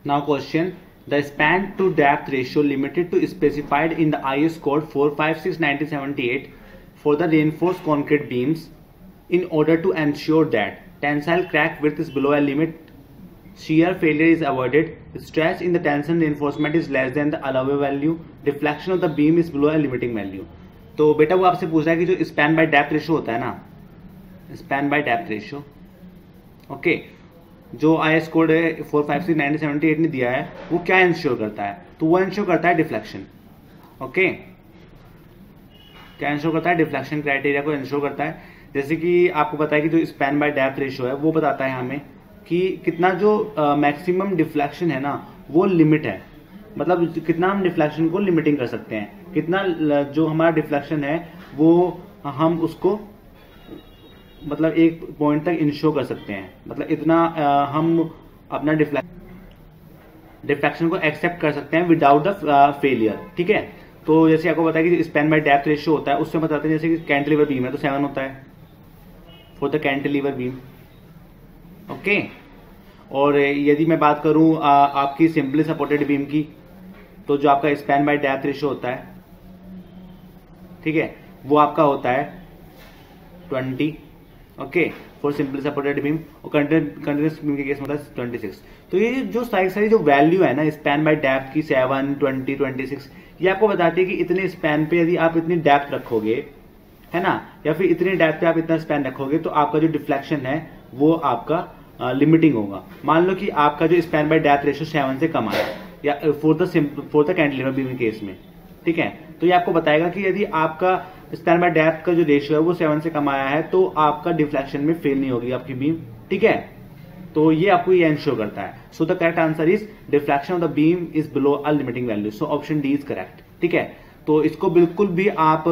Now question: the span to depth ratio limited to specified in the IS code 456/1978 for the reinforced concrete beams in order to ensure that tensile crack width is below a limit, shear failure is avoided, stress in the tension reinforcement is less than the allowable value, deflection of the beam is below a limiting value. तो बेटा वो आपसे पूछ रहा है कि जो span by depth ratio होता है ना, span by depth ratio, okay, जो IS कोड 456/1978 ने दिया है वो क्या इंश्योर करता है? तो वो इंश्योर करता है डिफ्लेक्शन। ओके, क्या इंश्योर करता है? डिफ्लेक्शन क्राइटेरिया को इंश्योर करता है। जैसे कि आपको पता है कि जो स्पैन बाय डेप्थ रेशियो है वो बताता है हमें कि कितना जो मैक्सिमम डिफ्लेक्शन है ना वो लिमिट है, मतलब कितना हम डिफ्लेक्शन को लिमिटिंग कर सकते हैं, कितना जो हमारा डिफ्लेक्शन है वो हम उसको मतलब एक पॉइंट तक इंश्योर कर सकते हैं, मतलब इतना हम अपना डिफ्लेक्शन को एक्सेप्ट कर सकते हैं विदाउट द फेलियर। ठीक है, तो जैसे आपको पता है कि स्पैन बाय डेप्थ रेशियो होता है, उससे बताते हैं जैसे कि कैंटिलीवर बीम है तो 7 होता है for the cantilever beam. Okay, और यदि मैं बात करूं आपकी सिंपली सपोर्टेड बीम की, तो जो आपका स्पैन बाय डेप्थ रेशियो होता है, ठीक है, वो आपका होता है 20। Okay, for simply supported beam, और कंटिन्यूअस बीम के केस में होता है 26। तो ये जो सारी जो वैल्यू है ना स्पैन बाय डेप्थ की 7, 20, 26, ये आपको बताती है कि इतने स्पैन पे यदि आप इतनी डेप्थ रखोगे, है ना, या फिर इतनी डेप्थ पे आप इतना स्पैन रखोगे तो आपका जो डिफ्लेक्शन है वो आपका लिमिटिंग होगा। मान लो कि आपका जो स्पैन बाय डेप्थ रेशियो 7 से कम आया, या for the cantilever beam case में, ठीक है, तो ये आपको बताएगा कि यदि आपका स्पैन बाय डेप्थ का जो रेशियो है वो 7 से कम आया है तो आपका डिफ्लेक्शन में फेल नहीं होगी आपकी बीम। ठीक है, तो ये आपको ये इंश्योर करता है। So the correct answer is deflection of the beam is below a limiting value. So option D is correct. ठीक है, तो इसको बिल्कुल भी आप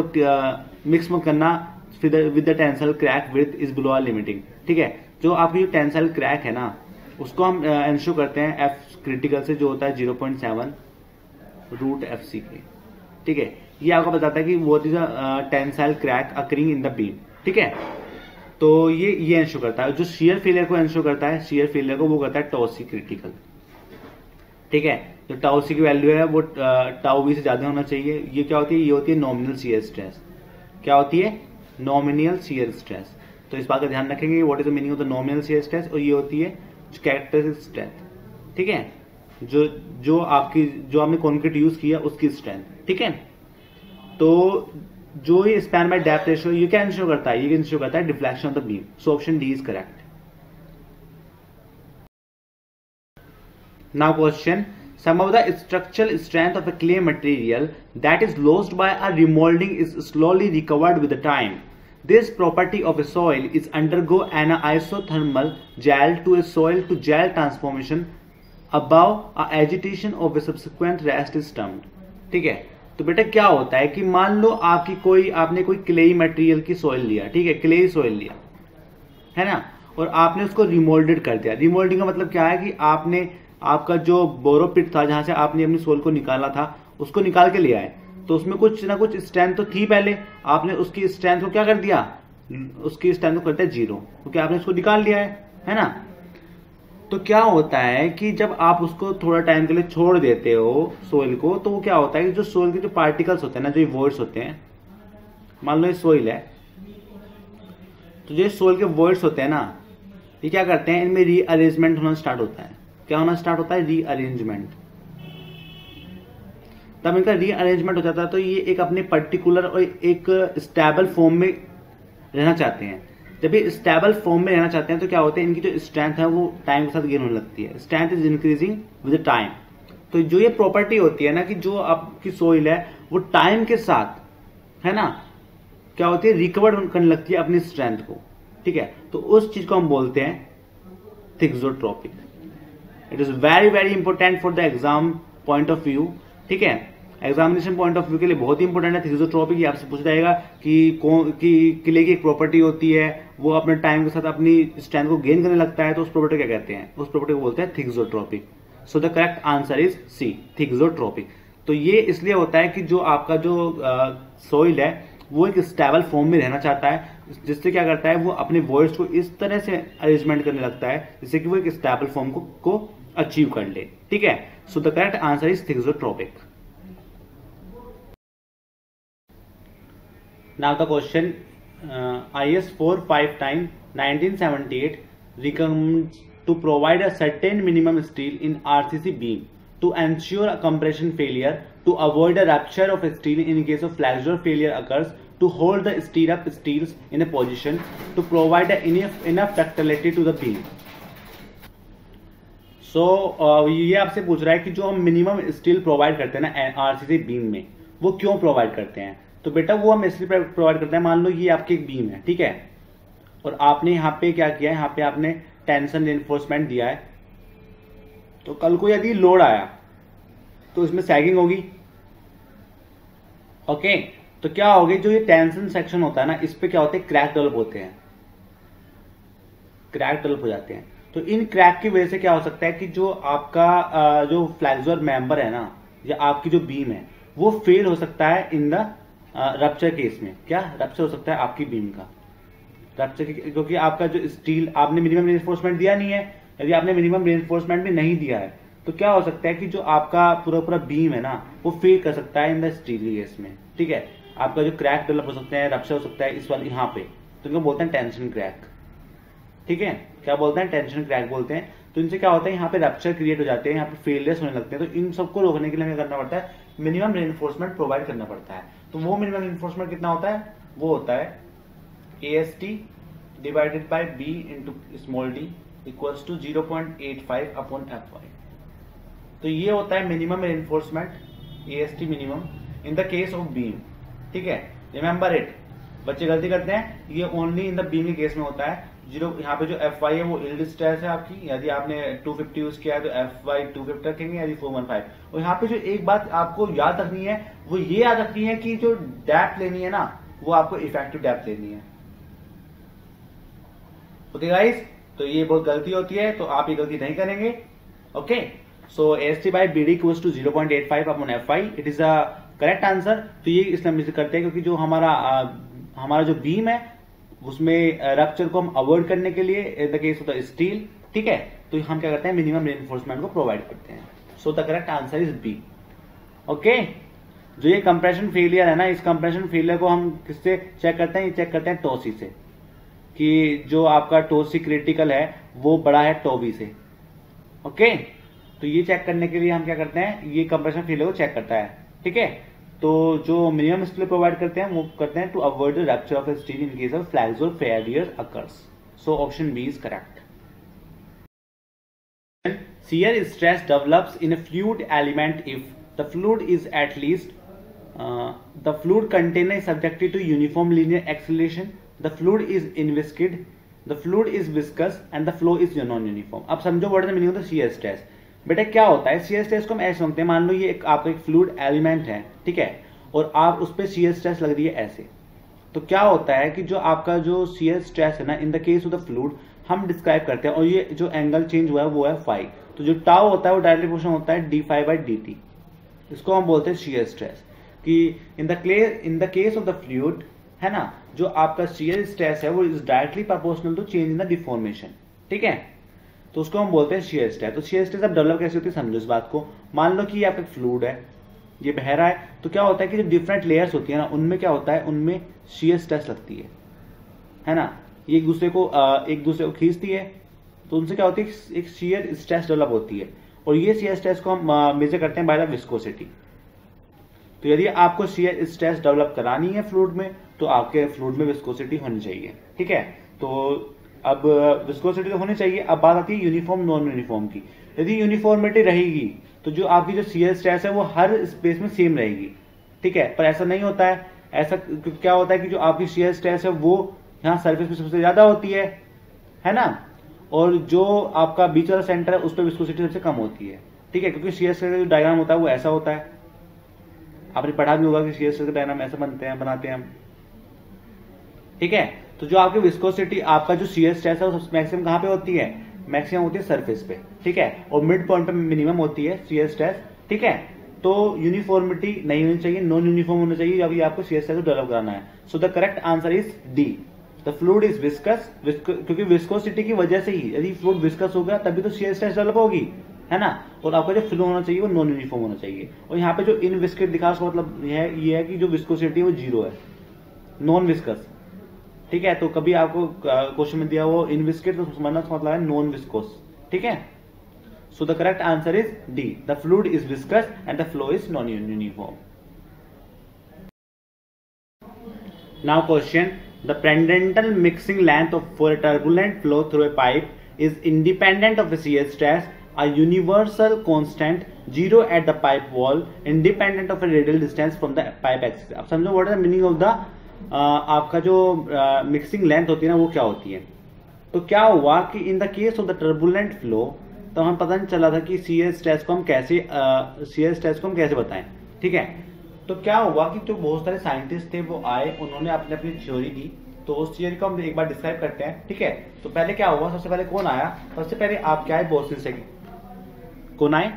मिक्स मत करना with the tensile crack width is below a limiting. ठीक है, जो आपकी जो टेंसाइल क्रैक है ना उसको हम इंश्योर करते हैं एफ क्रिटिकल से, जो होता है 0.7 रूट FC के। ठीक है, ये आपको बताता है कि what is a tensile crack occurring in the beam. ठीक है, तो ये इंश्योर करता है। जो शियर फेलियर को इंश्योर करता है, शियर फेलियर को वो करता है टाउ सी क्रिटिकल। ठीक है, जो टाउ सी की वैल्यू है वो टाउ वी से ज्यादा होना चाहिए। ये क्या होती है? ये होती है नॉमिनल शियर स्ट्रेस। क्या होती है? Nominal shear stress. तो इस बात का ध्यान रखेंगे, what is the meaning of the nominal shear stress, और ये होती है कैरेक्टरिस्टिक स्ट्रेंथ। ठीक है, जो आपने कंक्रीट यूज किया उसकी स्ट्रेंथ। ठीक है, तो जो ये स्पैन बाय डेप्थ रेशियो ये क्या इंश्योर करता है? ये इंश्योर करता है deflection of the beam. So option D is correct. Now question: some of the structural strength of a clay material that is lost by a remolding is slowly recovered with the time. This property of a soil is undergo an isothermal gel to a soil to gel transformation above a agitation of a subsequent rest is termed. ठीक है, तो बेटा क्या होता है कि मान लो आपने कोई क्लेई मटेरियल की सॉइल लिया, ठीक है, क्लेई सॉइल लिया है ना, और आपने उसको रिमोल्डेड कर दिया। रिमोल्डिंग का मतलब क्या है कि आपने आपका जो बोरोपिट था जहां से आपने अपनी सोल को निकाला था उसको निकाल के ले आए, तो उसमें कुछ ना कुछ स्ट्रेंथ तो थी पहले, आपने उसकी स्ट्रेंथ को क्या कर दिया? उसकी स्ट्रेंथ को करते हैं 0, क्योंकि आपने उसको निकाल लिया है ना। तो क्या होता है कि जब आप उसको थोड़ा टाइम के लिए छोड़ देते हो सोइल को, तो वो क्या होता है कि जो सोइल के जो पार्टिकल्स होते हैं ना, जो वॉइड्स होते हैं, मान लो ये सोइल है, तो जो सोइल के वॉइड्स होते हैं ना, ये क्या करते हैं? इनमें रीअरेंजमेंट होना स्टार्ट होता है। क्या होना स्टार्ट होता है? रीअरेंजमेंट। तब इनका रीअरेंजमेंट हो जाता है तो ये एक अपने पर्टिकुलर और एक स्टेबल फॉर्म में रहना चाहते हैं। जब ये स्टेबल फॉर्म में रहना चाहते हैं तो क्या होता है? इनकी जो स्ट्रेंथ है वो टाइम के साथ गेन होने लगती है। Strength is increasing with time. तो जो ये प्रॉपर्टी होती है ना कि जो आपकी सोइल है वो टाइम के साथ, है ना, क्या होती है? रिकवर करने लगती है अपनी स्ट्रेंथ को। ठीक है, तो उस चीज को हम बोलते हैं thixotropic. It is very very important for the exam point of view. ठीक है, एग्जामिनेशन पॉइंट ऑफ व्यू के लिए बहुत ही इंपॉर्टेंट है थिक्सोट्रोपिक। ये आपसे पूछ जाएगा कि क्ले की एक प्रॉपर्टी होती है, वो अपने टाइम के साथ अपनी स्ट्रेंथ को गेन करने लगता है, तो उस प्रॉपर्टी क्या कहते हैं? उस प्रॉपर्टी को बोलते हैं thixotropic. So the correct answer is C, thixotropic. तो ये इसलिए होता है कि जो आपका जो सोइल है वो एक स्टेबल फॉर्म में रहना चाहता है, जिससे क्या करता है? वो अपने वॉइड्स को इस तरह से अरेंजमेंट करने लगता है जिससे कि वो एक स्टेबल फॉर्म को अचीव कर ले, ठीक है। So the correct answer is thixotropic. Now the question, IS 459 1978 recommends to provide a certain minimum steel in RCC beam to ensure a compression failure, to avoid a rupture of steel in case of flexural failure occurs, to hold the stirrup steels in a position, to provide enough ductility to the beam. So ये आपसे पूछ रहा है कि जो हम minimum steel provide करते हैं ना आरसीसी बीम में, वो क्यों प्रोवाइड करते हैं। तो बेटा वो हम इसलिए प्रोवाइड करते हैं, मान लो ये आपकी एक बीम है, ठीक है, और आपने यहाँ पे क्या किया है, यहाँ पे आपने टेंशन रेनफोर्समेंट दिया है। तो कल को यदि लोड आया तो इसमें सैगिंग होगी, ओके। तो क्या होगी, जो ये टेंशन सेक्शन होता है ना, इस पे क्या होते हैं, क्रैक डेवलप होते हैं, क्रैक डेवलप हो जाते हैं। तो इन क्रैक की वजह से क्या हो सकता है कि जो आपका जो फ्लेक्सुरल मेंबर है ना, या आपकी जो बीम है, वो फेल हो सकता है इन द रप्चर केस में। क्या रप्चर हो सकता है आपकी बीम का, रप्चर, क्योंकि आपका जो स्टील, आपने मिनिमम रेनफोर्समेंट दिया नहीं है। यदि आपने मिनिमम रेनफोर्समेंट भी नहीं दिया है तो क्या हो सकता है कि जो आपका पूरा पूरा बीम है ना, वो फेल कर सकता है इन द स्टील केस में, ठीक है। आपका जो क्रैक डेवलप हो सकते हैं, रप्चर हो सकता है इस वाले यहाँ पे, तो इनको बोलते हैं टेंशन क्रैक, ठीक है। क्या बोलते हैं, टेंशन क्रैक बोलते हैं। तो इनसे क्या होता है, यहाँ पे रप्चर क्रिएट हो जाते हैं, यहाँ पे फेलियर्स होने लगते हैं। तो इन सबको रोकने के लिए हमें करना पड़ता है, मिनिमम रेनफोर्समेंट प्रोवाइड करना पड़ता है। तो वो मिनिमम रेनफोर्समेंट कितना होता है, वो होता है AST divided by B into small d equals to 0.85 upon FY। तो ये होता है minimum reinforcement, AST minimum in the case of beam, ठीक है। रिमेंबर इट, बच्चे गलती करते हैं, ये ओनली इन द बीम के केस में होता है। यहाँ पे जो FY है वो यील्ड स्ट्रेस है आपकी, यदि आपने 250 यूज किया है तो FY 250 रखेंगे, यदि 415। और यहाँ पे जो एक बात आपको याद रखनी है, वो ये याद रखनी है कि जो डेप्थ लेनी है ना, वो आपको इफेक्टिव डेप्थ लेनी है, ओके गाइस। तो ये बहुत गलती होती है, तो आप ये गलती नहीं करेंगे, okay. So AST by BD equals to 0.85 upon FY, it is a correct answer. तो ये इसलिए हम इसे करते हैं क्योंकि जो हमारा जो बीम है उसमें रप्चर को हम अवॉइड करने के लिए, इन the case of the steel, ठीक है, तो हम क्या करते हैं, मिनिमम रेनफोर्समेंट को प्रोवाइड करते हैं। So the correct answer is B, okay. जो ये कंप्रेशन फेलियर है ना, इस कंप्रेशन फेलियर को हम किससे चेक करते हैं, ये चेक करते हैं टोसी से, कि जो आपका टोसी क्रिटिकल है वो बड़ा है टोबी से, ओके। तो ये चेक करने के लिए हम क्या करते हैं, ये कंप्रेशन फेलियर को चेक करता है, ठीक है। तो जो मिनिमम स्टील प्रोवाइड करते हैं वो करते हैं to avoid the rupture of steel in case of flexural failure occurs. So option B is correct. Shear stress develops in a fluid element if the fluid is at least the fluid container is subjected to uniform linear acceleration, the fluid is inviscid, the fluid is viscous and the flow is non-uniform। अब समझो word में meaning होता है shear stress। बेटा क्या होता है shear stress को हम ऐसे समझते हैं, मान लो ये आपका एक फ्लूइड एलिमेंट है, ठीक है, और आप उस पर shear stress लग रही है ऐसे। तो क्या होता है कि जो आपका जो shear stress है ना, इन the case of the fluid हम डिस्क्राइब करते हैं, और ये जो एंगल चेंज हुआ है वो है फाई। तो जो टाउ होता है वो डायरेक्टली प्रोपोर्शनल होता है d∅/dt। इसको हम बोलते हैं shear stress। कि in the case of the fluid है ना, जो आपका shear stress है वो is directly proportional to change in the deformation, ठीक है। तो उसको हम बोलते हैं shear stress। तो shear stress अब डेवलप कैसे होती है समझो इस बात को। मान लो कि ये आपका फ्लूइड है, ये बह रहा है, तो क्या होता है कि जो डिफरेंट लेयर्स होती है ना, उनमें क्या होता है, उनमें shear stress लगती है ना, ये एक दूसरे को खींचती है, तो उनसे क्या होती है, एक shear stress डेवलप होती है। और ये shear stress को हम मेजर करते हैं बाय द विस्कोसिटी। तो यदि आपको shear stress डेवलप करानी है फ्लूइड में, तो आपके फ्लूइड में विस्कोसिटी होनी चाहिए, ठीक है। तो अब विस्कोसिटी तो होनी चाहिए। अब बात आती है यूनिफॉर्म नॉन यूनिफॉर्म की। यदि यूनिफॉर्मिटी रहेगी तो जो आपकी जो shear stress है वो हर स्पेस में सेम रहेगी, ठीक है। पर ऐसा नहीं होता है। ऐसा क्या होता है कि जो आपकी shear stress है वो यहाँ सरफेस पे सबसे ज्यादा होती है ना, और जो आपका बीच वाला सेंटर है उस पर विस्कोसिटी सबसे कम होती है, ठीक है। क्योंकि shear stress का जो डायग्राम होता है वो ऐसा होता है, आपने पढ़ा भी होगा कि shear stress का डायग्राम ऐसा बनाते हैं हम, ठीक है। तो जो आपकी विस्कोसिटी, आपका जो shear stress है वो मैक्सिमम कहाँ पे होती है, मैक्सिमम होती है सरफेस पे, ठीक है, और मिड पॉइंट पे मिनिमम होती है shear stress, ठीक है। तो यूनिफॉर्मिटी नहीं होनी चाहिए, नॉन यूनिफॉर्म होना चाहिए अभी आपको shear stress को डेवलप कराना है। So the correct answer is D, the fluid is viscous. क्योंकि विस्कोसिटी की वजह से ही, यदि फ्लूइड विस्कस होगा तभी तो shear stress डेवलप होगी, है ना, और आपका जो फ्लो होना चाहिए वो नॉन यूनिफॉर्म होना चाहिए। और यहाँ पे जो इन विस्केट दिखा उसका मतलब ये है कि जो विस्कोसिटी है वो 0 है, नॉन विस्कस। ठीक है, तो कभी आपको क्वेश्चन में दिया वो इन विस्केट तो समझना उसका मतलब है नॉन विस्कोस। ठीक है, so the correct answer is D, the fluid is viscous and the flow is non uniform. Now question, the Prandtl mixing length for a turbulent flow through a pipe is independent of a shear stress, a universal constant, 0 at the pipe wall, independent of a radial distance from the pipe axis। अब समझो what is the meaning of the आपका जो mixing length होती है ना वो क्या होती है। तो क्या हुआ कि in the case of the turbulent flow तो हम पता नहीं चला था कि shear stress को हम कैसे बताएं। ठीक है, तो क्या हुआ कि जो बहुत सारे साइंटिस्ट थे वो आए, उन्होंने अपनी अपनी थ्योरी दी, तो उस थ्योरी को हम एक बार डिस्क्राइब करते हैं। ठीक है, तो पहले क्या हुआ, सबसे पहले कौन आया, सबसे पहले आप क्या है बोस्निसेक, कौन आए,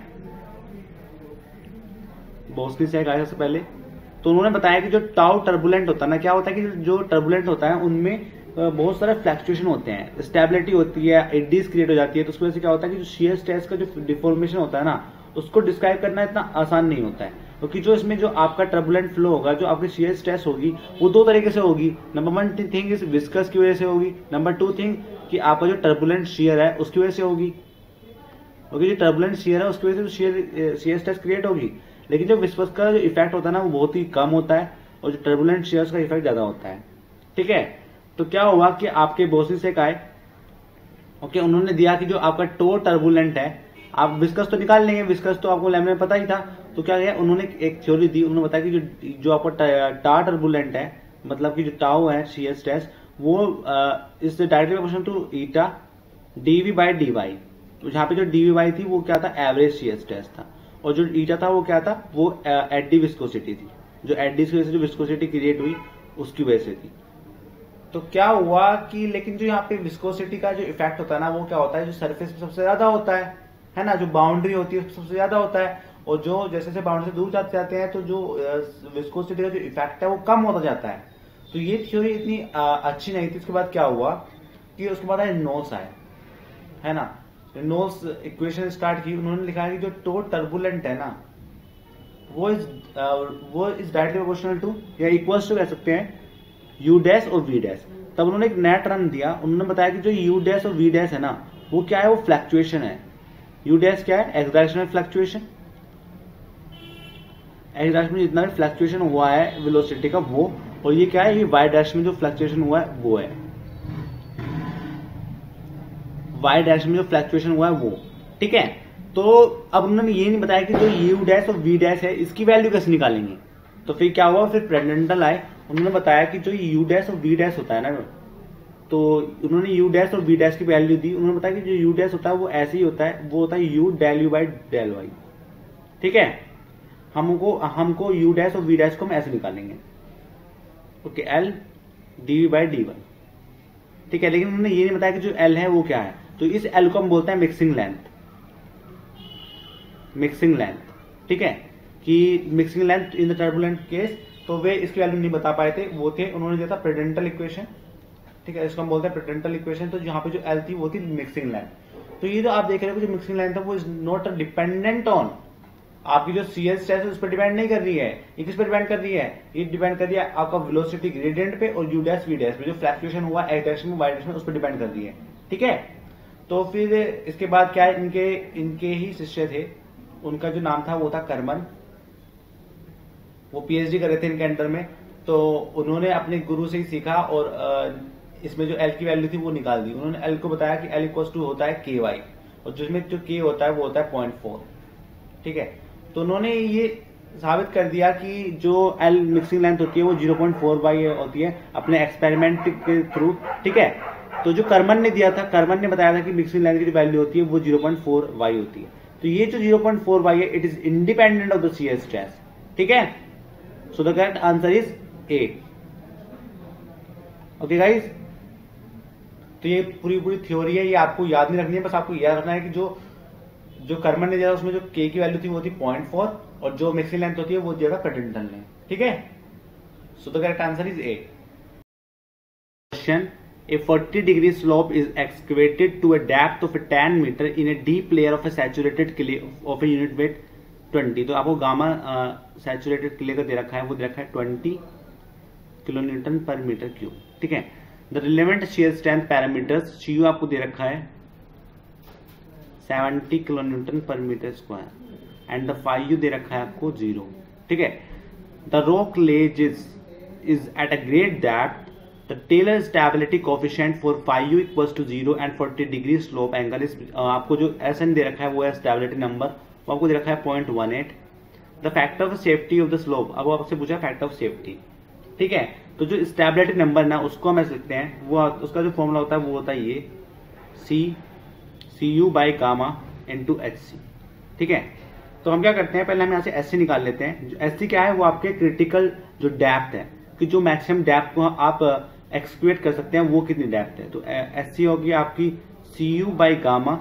बोस्निसेक आए सबसे पहले। तो उन्होंने बताया कि जो टाउ टर्बुलेंट होता है ना, क्या होता है कि जो टर्बुलेंट होता है उनमें बहुत सारे फ्लक्चुएशन होते हैं, स्टेबिलिटी होती है, एडीज क्रिएट हो जाती है। तो उसकी वजह से क्या होता है कि जो शियर स्ट्रेस का जो डिफॉर्मेशन होता है ना उसको डिस्क्राइब करना इतना आसान नहीं होता है, क्योंकि जो इसमें जो आपका टर्बुलेंट फ्लो होगा, जो आपकी शियर स्ट्रेस होगी वो दो तरीके से होगी। नंबर 1 थिंग इस विस्कस की वजह से होगी, नंबर 2 थिंग कि आपका जो टर्बुलेंट शियर है उसकी वजह से होगी, क्योंकि जो टर्बुलेंट शियर है उसकी वजह से शियर स्ट्रेस क्रिएट होगी। लेकिन जो विस्कस का जो इफेक्ट होता है ना वो बहुत ही कम होता है और जो टर्बुलेंट शियर का इफेक्ट ज्यादा होता है। ठीक है, तो क्या हुआ कि आपके बोस्निसेक आए, ओके, उन्होंने दिया कि जो आपका टो टर्बुलेंट है, आप विस्कस तो निकाल लेंगे, विस्कस तो आपको लैब में पता ही था। तो क्या किया उन्होंने, एक थ्योरी दी, उन्होंने बताया कि जो आपका टा टर्बुलेंट है, मतलब कि जो टाउ है शियर स्ट्रेस, वो is directly proportional to eta dv by d y. तो जहां पे जो डीवी वाई थी वो क्या था, एवरेज शियर स्ट्रेस था, और जो ईटा था वो क्या था, वो एडी विस्कोसिटी थी, जो एडी की वजह से जो विस्कोसिटी क्रिएट हुई उसकी वजह से थी। तो क्या हुआ कि लेकिन जो यहाँ पे विस्कोसिटी का जो इफेक्ट होता है ना वो क्या होता है, जो सरफेस पे सबसे ज्यादा होता है ना, जो बाउंड्री होती है सबसे ज्यादा होता है, और जो जैसे जैसे बाउंड्री से दूर जाते जाते हैं तो जो विस्कोसिटी का जो इफेक्ट है वो कम होता जाता है। तो ये थ्योरी इतनी अच्छी नहीं थी। उसके बाद क्या हुआ कि उसके बाद नोल्स आए, है ना, नोल्स इक्वेशन स्टार्ट की। उन्होंने लिखा है कि जो टो टर्बुलेंट है ना वो इज डायरेक्टली प्रोपोर्शनल टू या इक्वल्स टू कह सकते हैं यू डैश और वी डैश। तब उन्होंने एक नया टर्म दिया, उन्होंने बताया कि जो यू डैश और वी डैश है ना वो क्या है, वो फ्लक्चुएशन है। यू डैश क्या है, एक्स डायरेक्शन में फ्लक्चुएशन, एक्स डायरेक्शन में जितना भी फ्लक्चुएशन हुआ है वेलोसिटी का वो, और ये क्या है, ये वाई डायरेक्शन में जो फ्लक्चुएशन हुआ है वो है, वाई डायरेक्शन में जो फ्लक्चुएशन हुआ है वो। ठीक है, तो अब उन्होंने ये नहीं बताया कि जो यू डैश और वी डैश है इसकी वैल्यू कैसे निकालेंगे। तो फिर क्या हुआ, फिर प्रेंडेंटल आए, उन्होंने बताया कि जो यू डैश और वी डैश होता है ना, तो उन्होंने यू डैश और वी डैश की वैल्यू दी। उन्होंने बताया कि जो यू डैश होता है वो ऐसे ही होता है, वो होता है u del u by del y. ठीक है, हमको यू डैश और वी डैश को हम ऐसे निकालेंगे, okay, L d by d y. ठीक है, लेकिन उन्होंने ये नहीं बताया कि जो एल है वो क्या है। तो इस एल को हम बोलते हैं मिक्सिंग लेंथ, मिक्सिंग लेंथ। ठीक है, कि mixing length in the turbulent case, तो वे इसकी वैल्यू नहीं बता पाए थे, वो थे, उन्होंने दिया था प्रेडेंटल इक्वेशन। ठीक है, इसको हम बोलते हैं प्रेडेंटल इक्वेशन। तो यहाँ पे जो एल थी वो थी मिक्सिंग लेंथ। तो ये जो आप देख रहे हो जो मिक्सिंग लेंथ है वो इज नॉट डिपेंडेंट ऑन आपकी जो सीएस स्ट्रेस है उस पर डिपेंड नहीं कर रही है। ये किस पर डिपेंड कर रही है, ये डिपेंड कर रही है आपका वेलोसिटी ग्रेडियंट पे और यू डैश वी डैश पे, जो फ्लक्चुएशन हुआ एक्स डायरेक्शन में वाई डायरेक्शन में उस पर डिपेंड कर रही है। ठीक है, तो फिर इसके बाद क्या है, इनके ही शिष्य थे, उनका जो नाम था वो था कर्मन, वो पीएचडी कर रहे थे इनके अंडर में। तो उन्होंने अपने गुरु से ही सीखा और इसमें जो एल की वैल्यू थी वो निकाल दी। उन्होंने एल को बताया कि एल इक्वल टू होता है के वाई, और जिसमें जो के होता है वो होता है 0.4। ठीक है, तो उन्होंने ये साबित कर दिया कि जो एल मिक्सिंग लेंथ होती है वो 0.4 वाई होती है अपने एक्सपेरिमेंट के थ्रू। ठीक है, तो जो कर्मन ने दिया था, कर्मन ने बताया था कि मिक्सिंग लेंथ की जो वैल्यू होती है वो 0.4 वाई होती है। तो ये जो 0.4 वाई है it is independent of the shear stress. ठीक है, so the correct answer is a. Okay guys, तो ये पूरी थ्योरी है, ये आपको याद नहीं रखनी है, बस आपको याद रखना है कि जो कर्मन ने दिया उसमें जो के की वैल्यू थी वो थी 0.4 और जो मिक्सिंग लेंथ होती है वो दिया था प्रेडेंटल ने। ठीक है, so the correct answer is a. Question, A 40 degree slope is excavated to a depth of 10 meter in a deep layer of a saturated clay of a unit weight 20। तो आपको गामा सैचुरेटेड क्ले का दे रखा है, वो दे रखा है 20 kilo newton per metre cube, ठीक है। The relevant shear strength parameters, CU आपको दे रखा है 70 kilo newton per metre square and the phi दे रखा है आपको 0, ठीक है। The rock ledge is at a great depth, the Taylor stability coefficient for phi equals to 0 and 40 degree slope angle is, आपको जो SN दे रखा है वो है स्टेबिलिटी नंबर, वो आपको दे रखा है 0.18। The factor of safety of the slope, अब आपसे पूछा फैक्टर ऑफ सेफ्टी, ठीक है। तो जो स्टेबिलिटी नंबर ना उसको हम ऐसे लिखते हैं, वो उसका जो फॉर्मूला होता है वो होता है ये CU by gamma into HC, ठीक है। तो हम क्या करते हैं, पहले हम यहाँ से SC निकाल लेते हैं। SC क्या है, वो आपके क्रिटिकल जो डेप्थ है, कि जो मैक्सिमम डेप्थ को आप एक्सक्यूट कर सकते हैं वो कितनी डेप्थ है। तो SC होगी आपकी CU by gamma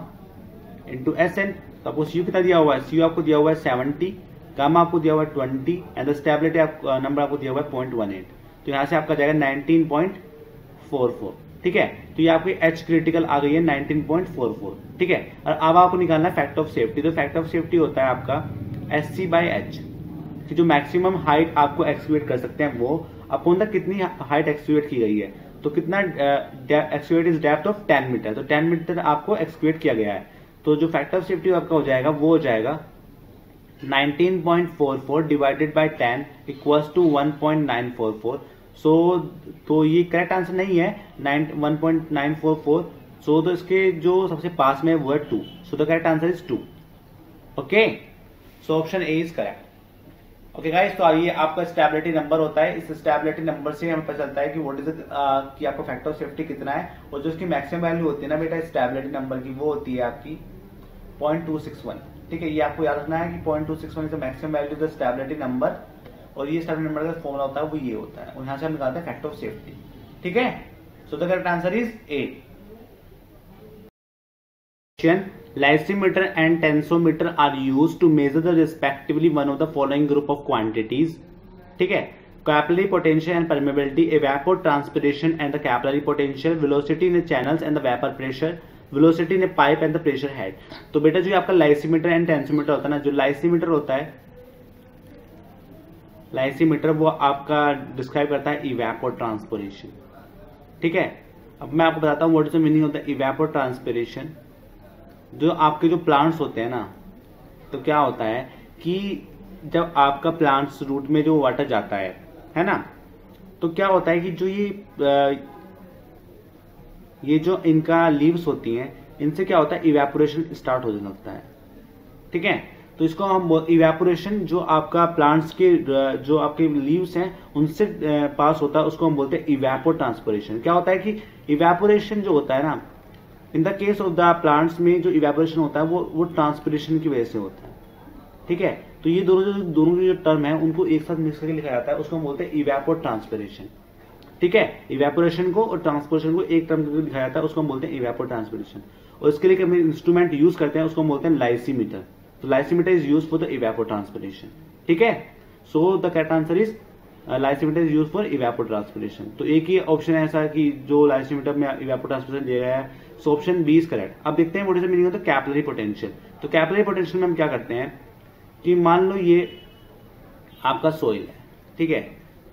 into SN। तो आपको CU कितना दिया हुआ है, CU आपको दिया हुआ है 70, गामा आपको दिया हुआ है 20 एंड द स्टेबिलिटी नंबर आपको दिया हुआ है 0.18। तो यहाँ से आपका जाएगा 19.44, ठीक है। तो ये आपकी H क्रिटिकल आ गई है 19.44, ठीक है। और अब आपको निकालना है फैक्टर ऑफ सेफ्टी। तो फैक्टर ऑफ सेफ्टी होता है आपका SC बाई H, कि जो मैक्सिमम हाइट आपको एक्सक्यूट कर सकते हैं वो अपॉन द कितनी हाइट एक्सक्यूट की गई है। तो कितना excavate is depth of 10 metre, तो 10 मीटर आपको एक्सक्यूट किया गया है। तो जो फैक्टर ऑफ सेफ्टी आपका हो जाएगा वो हो जाएगा 19.44 डिवाइडेड बाय 10 इक्वल्स टू 1.944। सो तो ये करेक्ट आंसर नहीं है 1.944। सो तो इसके जो सबसे पास में वो है 2। सो the correct answer is 2। Okay, so option A is correct. Okay guys, तो आइए आपका स्टेबिलिटी नंबर होता है, इस स्टेबिलिटी नंबर से हमें पता चलता है कि व्हाट इज कि आपका फैक्टर ऑफ सेफ्टी कितना है। और जो इसकी मैक्सिमम वैल्यू होती है ना बेटा स्टेबिलिटी नंबर की, वो होती है आपकी 0.261, ठीक है। ये आपको याद रखना है कि 0.261 is the maximum value the stability number, और ये स्टेबिलिटी नंबर का फॉर्मूला होता है वो ये होता है, और यहां से हम निकालते हैं फैक्टर ऑफ सेफ्टी, ठीक है। So the correct answer is a. Lysimeter and tensometer are used to measure the respectively one of the following group of quantities, ठीक है। capillary potential and permeability, evapotranspiration and the capillary potential, velocity in the channels and the vapor pressure, velocity in the pipe and the pressure head। तो बेटा जो आपका lysimeter and tensometer होता है ना, जो lysimeter होता है, lysimeter वो आपका डिस्क्राइब करता है evapotranspiration, ठीक है। अब मैं आपको बताता हूँ what is the meaning of the evapotranspiration। जो आपके जो प्लांट्स होते हैं ना, तो क्या होता है कि जब आपका प्लांट्स रूट में जो वाटर जाता है ना, तो क्या होता है कि जो ये जो इनका लीव्स होती हैं, इनसे क्या होता है इवेपोरेशन स्टार्ट हो जाने लगता है, ठीक है। तो इसको हम इवेपोरेशन जो आपका प्लांट्स के जो आपके लीव्स हैं उनसे पास होता है, उसको हम बोलते हैं इवेपोट्रांसपिरेशन। क्या होता है कि इवेपोरेशन जो होता है ना, इन the case of the plants में जो इवेपोरेशन होता है वो ट्रांसपिरेशन की वजह से होता है, ठीक है। तो ये दोनों जो टर्म है उनको एक साथ मिक्स करके लिखा जाता है, उसको हम बोलते हैं इवेपोट्रांसपिरेशन, ठीक है। इवेपोरेशन को और ट्रांसपिरेशन को एक टर्म लिखा जाता है, उसको हम बोलते हैं इवेपोट्रांसपिरेशन। और इसके लिए हम इंस्ट्रूमेंट यूज करते हैं, उसको हम बोलते हैं लाइसीमीटर। तो lysimeter is use for the evapotranspiration, ठीक है। So the correct answer is lysimeter is use for evapotranspiration. तो एक ही ऑप्शन है ऐसा कि जो लाइसीमीटर में इवेपोट्रांसपिरेशन दिया गया है। So option B is correct. अब देखते हैं what is the meaning of the capillary potential. तो कैपिलरी पोटेंशियल में हम क्या करते हैं कि मान लो ये आपका सोइल है, ठीक है।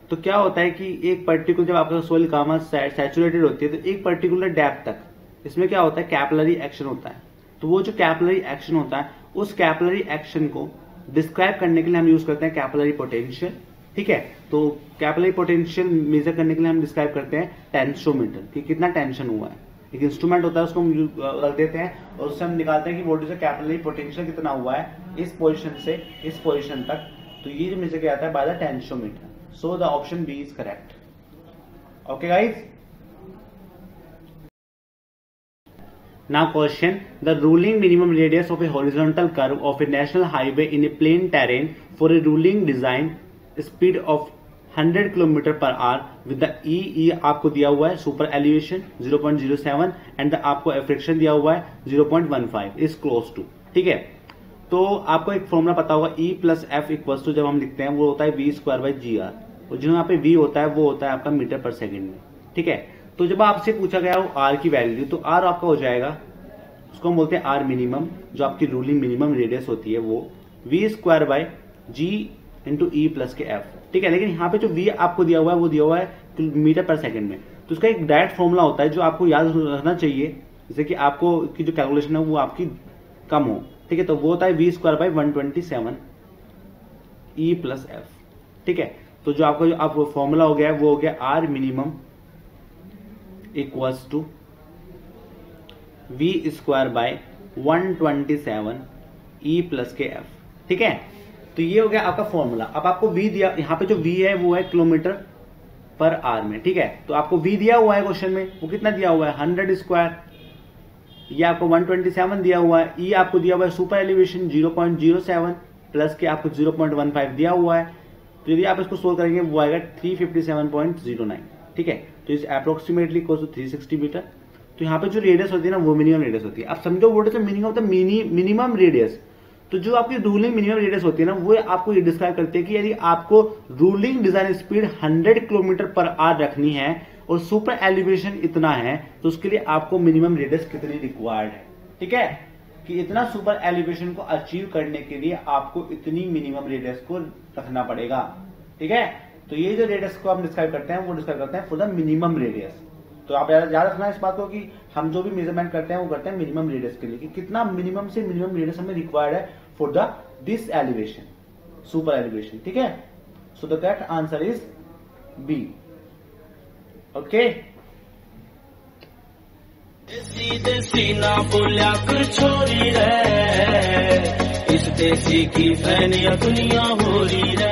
तो क्या होता है कि एक पर्टिकुलर जब आपका सोइल गामा सैचुरेटेड होती है तो एक पर्टिकुलर डेप्थ तक इसमें क्या होता है कैपिलरी एक्शन होता है। तो वो जो कैपिलरी एक्शन होता है उस कैपिलरी एक्शन को डिस्क्राइब करने के लिए हम यूज करते हैं कैपिलरी पोटेंशियल, ठीक है। तो कैपिलरी पोटेंशियल मेजर करने के लिए हम डिस्क्राइब करते हैं टेंसोमीटर, कि कितना टेंशन हुआ है। एक इंस्ट्रूमेंट होता है उसको हम रख देते हैं और उससे हम निकालते हैं कि what is the capillary potential कितना हुआ है इस पोजीशन से इस पोजीशन तक। तो ये जो मेजर किया जाता है by the tensiometer. So the option B is correct. Okay guys, now question, the ruling minimum radius of a horizontal curve of a national highway in a plain terrain for a ruling design speed of 100 km per hour with the E आपको दिया हुआ है super elevation 0.07 and आपको friction दिया हुआ है 0.15 is close to, ठीक है। तो आपको एक फॉर्मूला पता होगा E plus F equals to जब हम लिखते हैं वो होता है v² बाई जी आर, और जो यहाँ पे v होता है वो होता है आपका मीटर पर सेकेंड में, ठीक है। तो जब आपसे पूछा गया वो आर की वैल्यू, तो आर आपका हो जाएगा, उसको हम बोलते हैं आर मिनिमम, जो आपकी रूलिंग मिनिमम रेडियस होती है वो v² by g into e plus के एफ, ठीक है। लेकिन यहाँ पे जो v आपको दिया हुआ है वो दिया हुआ है मीटर पर सेकंड में, तो उसका एक डायरेक्ट फॉर्मूला होता है जो आपको याद रखना चाहिए, जैसे कि आपको की जो कैलकुलेशन है वो आपकी कम हो, ठीक है। तो वो होता है v² by 127 e plus F, ठीक है। तो जो आपका जो आप फॉर्मूला हो गया वो हो गया R minimum equals to v² by 127 e plus के एफ, ठीक है। तो ये हो गया आपका फॉर्मूला। अब आपको v दिया, यहाँ पे जो v है वो है किलोमीटर पर आवर में, ठीक है। तो आपको v दिया हुआ है क्वेश्चन में, वो कितना दिया हुआ है 100², ये आपको 127 दिया हुआ है, e आपको दिया हुआ है सुपर एलिवेशन 0.07 प्लस के आपको 0.15 दिया हुआ है। तो यदि आप इसको सोल्व करेंगे वो आएगा 357.09, ठीक है। तो इस अप्रोक्सीमेटली इक्वल टू 360 मीटर। तो यहाँ पे जो रेडियस होती है ना वो मिनिमम रेडियस होती है। अब समझो वो मीनिंग होता है मिनिमम रेडियस। तो जो आपकी रूलिंग मिनिमम रेडियस होती है ना वो आपको ये डिस्क्राइब करती है कि यदि आपको ruling design speed 100 kilometre per hour रखनी है और सुपर एलिवेशन इतना है, तो उसके लिए आपको मिनिमम रेडियस कितनी रिक्वायर्ड है, ठीक है। कि इतना सुपर एलिवेशन को अचीव करने के लिए आपको इतनी मिनिमम रेडियस को रखना पड़ेगा, ठीक है। तो ये जो रेडियस को हम डिस्क्राइब करते हैं वो डिस्क्राइब करते हैं फॉर द मिनिमम रेडियस। तो आप याद रखना इस बात को कि हम जो भी मेजरमेंट करते हैं वो करते हैं मिनिमम रेडियस के लिए, कि कितना मिनिमम से मिनिमम रेडियस हमें रिक्वायर्ड है for the this elevation, super elevation, ठीक है। So the correct answer is B, okay. देसी ना बोलिया कर छोरी रे, इस देसी की फैनिया दुनिया हो रही है।